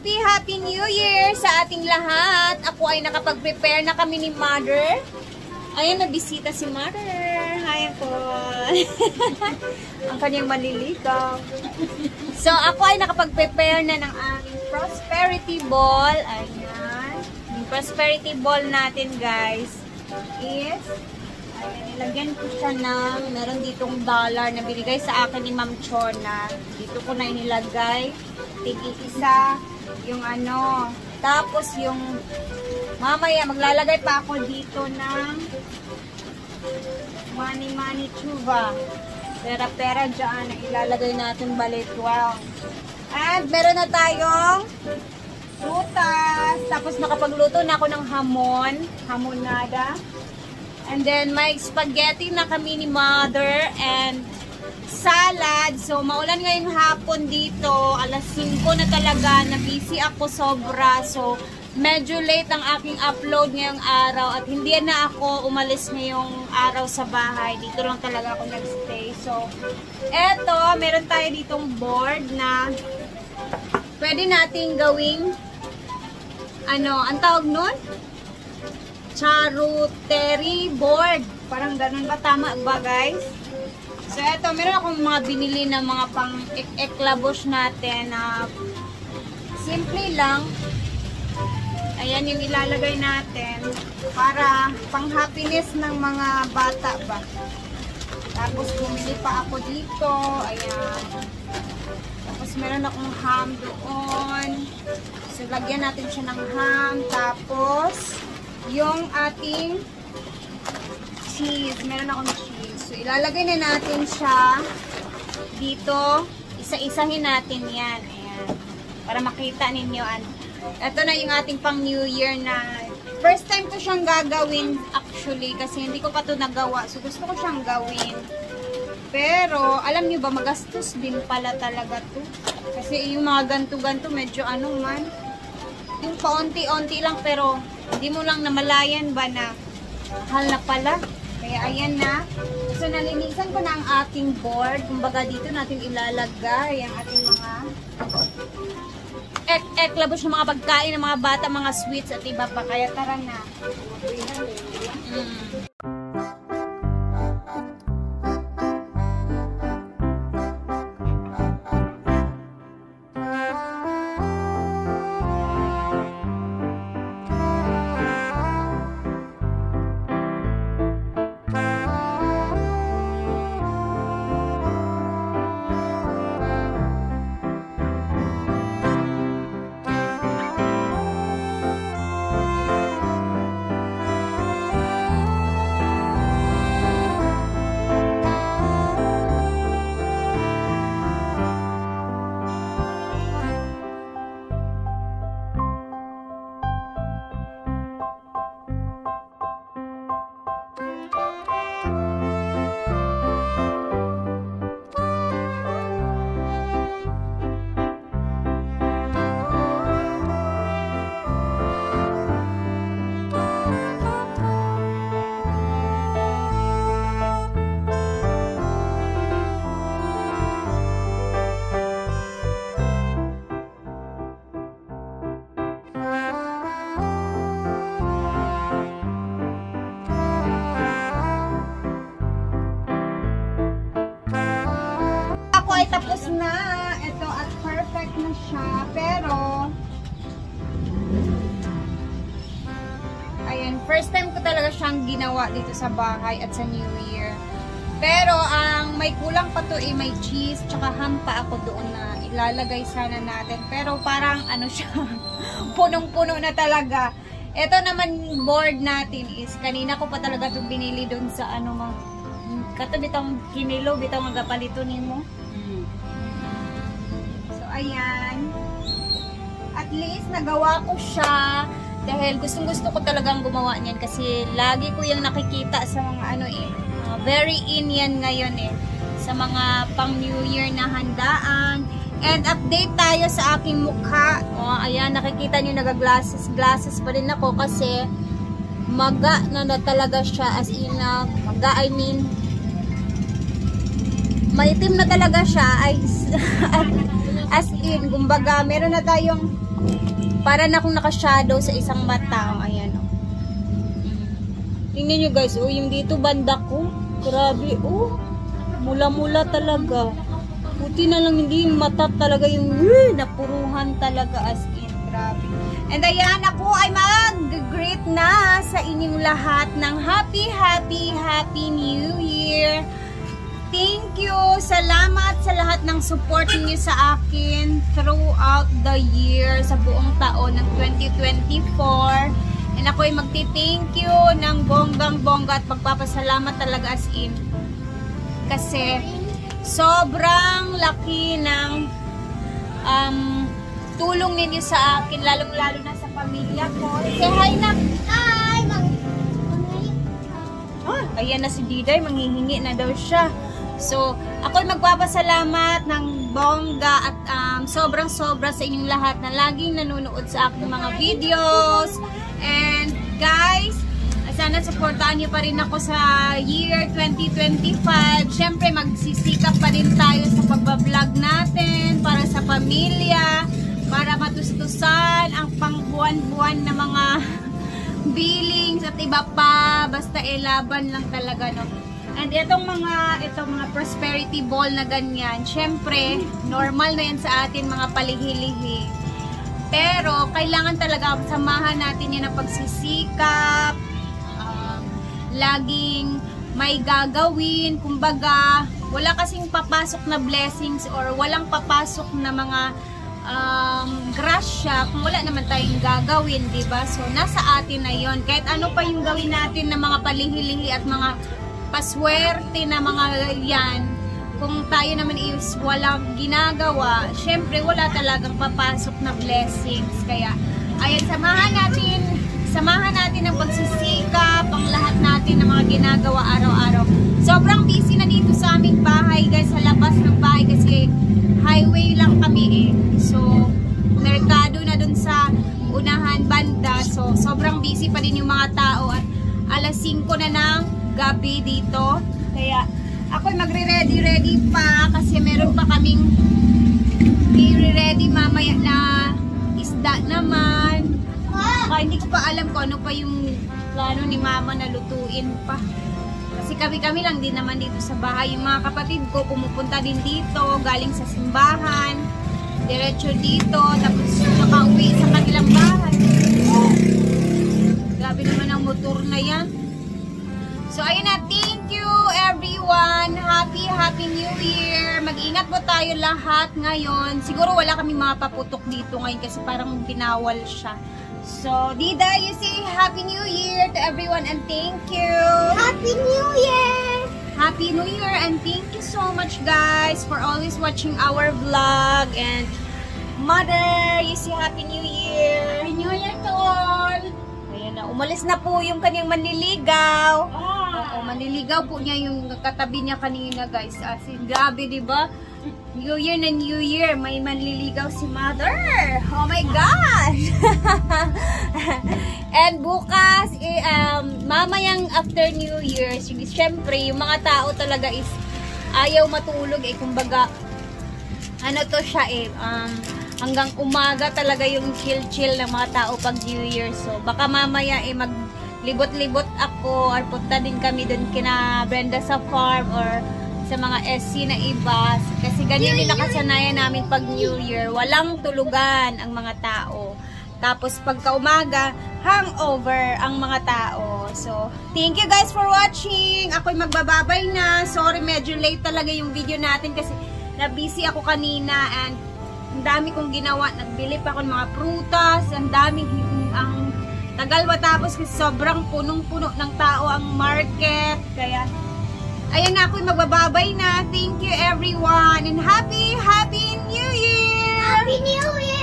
Happy New Year sa ating lahat. Ako ay nakapag-prepare na kami ni Mother. Ayan, nabisita si Mother. Hi po. Ang kanyang maliligaw. So, ako ay nakapag-prepare na ng aming prosperity ball. Ayan. Yung prosperity ball natin, guys, is, ayan, nilagyan ko siya ng, meron ditong dollar na binigay sa akin ni Ma'am Chona. Dito ko na inilagay. Tig-isa yung ano. Tapos yung mamaya maglalagay pa ako dito ng money chuba. Pera dyan na ilalagay natin balik. Wow. At meron na tayong prutas. Tapos nakapagluto na ako ng hamonada. And then may spaghetti na kami ni Mother and salad. So, maulan ngayong hapon dito. Alas 5 na talaga. Na-busy ako sobra. So, medyo late ang aking upload ngayong araw. At hindi na ako umalis ngayong araw sa bahay. Dito lang talaga ako nag-stay. So, eto, meron tayo ditong board na pwede nating gawing ano, ang tawag nun? Charcuterie board. Parang ganun ba? Tama ba, guys? So, eto, meron akong mga binili na mga pang-eklabos natin na simple lang. Ayan yung ilalagay natin para pang-happiness ng mga bata ba. Tapos, bumili pa ako dito. Ayan. Tapos, meron akong ham doon. So, lagyan natin siya ng ham. Tapos, yung ating cheese. Meron akong cheese. So, ilalagay na natin siya dito. Isa-isahin natin yan. Ayan. Para makita ninyo. Ito na yung ating pang New Year na first time ko siyang gagawin actually kasi hindi ko pa ito nagawa. So, gusto ko siyang gawin. Pero, alam nyo ba, magastos din pala talaga to. Kasi yung mga ganto-ganto medyo ano man. Yung paunti-unti lang pero hindi mo lang namalayan ba na mahal na pala. Kaya ayan na. So, nalinisan ko na ang aking board. Kumbaga, dito natin ilalagay ang ating mga eklabos ng mga pagkain ng mga bata, mga sweets at iba pa. Kaya tara na. Tapos na. Ito at perfect na siya. Pero ayan, first time ko talaga siyang ginawa dito sa bahay at sa New Year. Pero ang may kulang pa to may cheese tsaka ham pa ako doon na ilalagay sana natin. Pero parang ano siya, punong-puno na talaga. Ito naman board natin is kanina ko pa talaga ito binili doon sa ano mga kato bitang kinilo bitang magapalito nimo. Ayan. At least, nagawa ko siya dahil gustong-gusto ko talagang gumawa niyan kasi lagi ko yung nakikita sa mga ano very in yan ngayon sa mga pang New Year na handaan. And update tayo sa aking mukha. Ayan, nakikita niyo nagaglasses pa rin ako kasi maga na talaga siya as in maga, I mean maitim na talaga siya As in, kumbaga, meron na tayong para na akong naka-shadow sa isang mata. Ayan, oh. Tingnan nyo guys, oh, yung dito banda ko. Grabe, oh. Mula-mula talaga. Buti na lang hindi yung mata talaga yung napuruhan talaga as in. Grabe. And ayan, ako ay mag-greet na sa inyong lahat ng happy New Year. Thank you. Salamat sa lahat ng support niyo sa akin throughout the year, sa buong taon ng 2024. And ako ay magti-thank you ng bonggang-bongga at magpapasalamat talaga as in. Kasi sobrang laki ng tulong ninyo sa akin, lalong-lalo na sa pamilya ko. Say hi na. Hi! Ayan na si Diday, manghihingi na daw siya. So, ako'y magpapasalamat ng bongga at sobrang-sobra sa inyong lahat na laging nanonood sa aking mga videos. And guys, sana supportaan niyo pa rin ako sa year 2025. Siyempre, magsisikap pa rin tayo sa pagbablog natin para sa pamilya, para matustusan ang pangbuwan-buwan na mga billings at iba pa. Basta laban lang talaga, no? And itong mga prosperity ball na ganyan, syempre, normal na yan sa atin, mga palihi-lihi. Pero, kailangan talaga samahan natin yan ng pagsisikap, laging may gagawin, kumbaga, wala kasing papasok na blessings or walang papasok na mga grasya kung wala naman tayong gagawin, diba? So, nasa atin na yon. Kahit ano pa yung gawin natin na mga palihi-lihi at mga paswerte na mga yan, kung tayo naman is walang ginagawa, syempre wala talagang papasok na blessings. Kaya, ayan, samahan natin ang pagsisikap, ang lahat natin ng mga ginagawa araw-araw. Sobrang busy na dito sa aming bahay, guys, sa labas ng bahay kasi highway lang kami eh. So, merkado na dun sa unahan banda. So, sobrang busy pa din yung mga tao at alas 5 na ng gabi dito. Kaya, ako'y magre-ready pa kasi meron pa kaming i-ready mamaya na isda naman. Kaya hindi ko pa alam kung ano pa yung plano ni mama na lutuin pa. Kasi kami lang din naman dito sa bahay. Yung mga kapatid ko pumupunta din dito, galing sa simbahan, diretso dito, tapos nakauwi sa kanilang bahay. Grabe naman ang motor na yan. So ayun na, thank you everyone. Happy New Year. Mag-ingat po tayo lahat ngayon. Siguro wala kami mga paputok dito ngayon kasi parang pinawal siya. So, Dida, you say Happy New Year to everyone and thank you. Happy New Year! Happy New Year and thank you so much guys for always watching our vlog. And Mother, you say Happy New Year. Happy New Year to all! Ayan na, umalis na po yung kanyang manliligaw. Oo, manliligaw po niya yung katabi niya kanina guys. As in, grabe diba? New Year na New Year, may manliligaw si Mother. Oh my gosh! And bukas, mamayang after New Year, syempre, yung mga tao talaga is ayaw matulog eh. Kumbaga, ano to siya eh, hanggang umaga talaga yung chill-chill ng mga tao pag New Year. So, baka mamaya eh maglibot-libot ako or punta din kami dun kina Brenda sa farm or sa mga SC na iba. Kasi ganyan nila kasanayan namin pag New Year. Walang tulugan ang mga tao. Tapos pagka umaga, hangover ang mga tao. So, thank you guys for watching. Ako'y magbababay na. Sorry, medyo late talaga yung video natin kasi na-busy ako kanina and ang dami kong ginawa. Nagbili pa ako ng mga prutas. Ang daming ang tagal matapos kasi sobrang punong-puno ng tao ang market. Kaya ayan na, ako'y magbababay na. Thank you everyone and happy New Year! Happy New Year!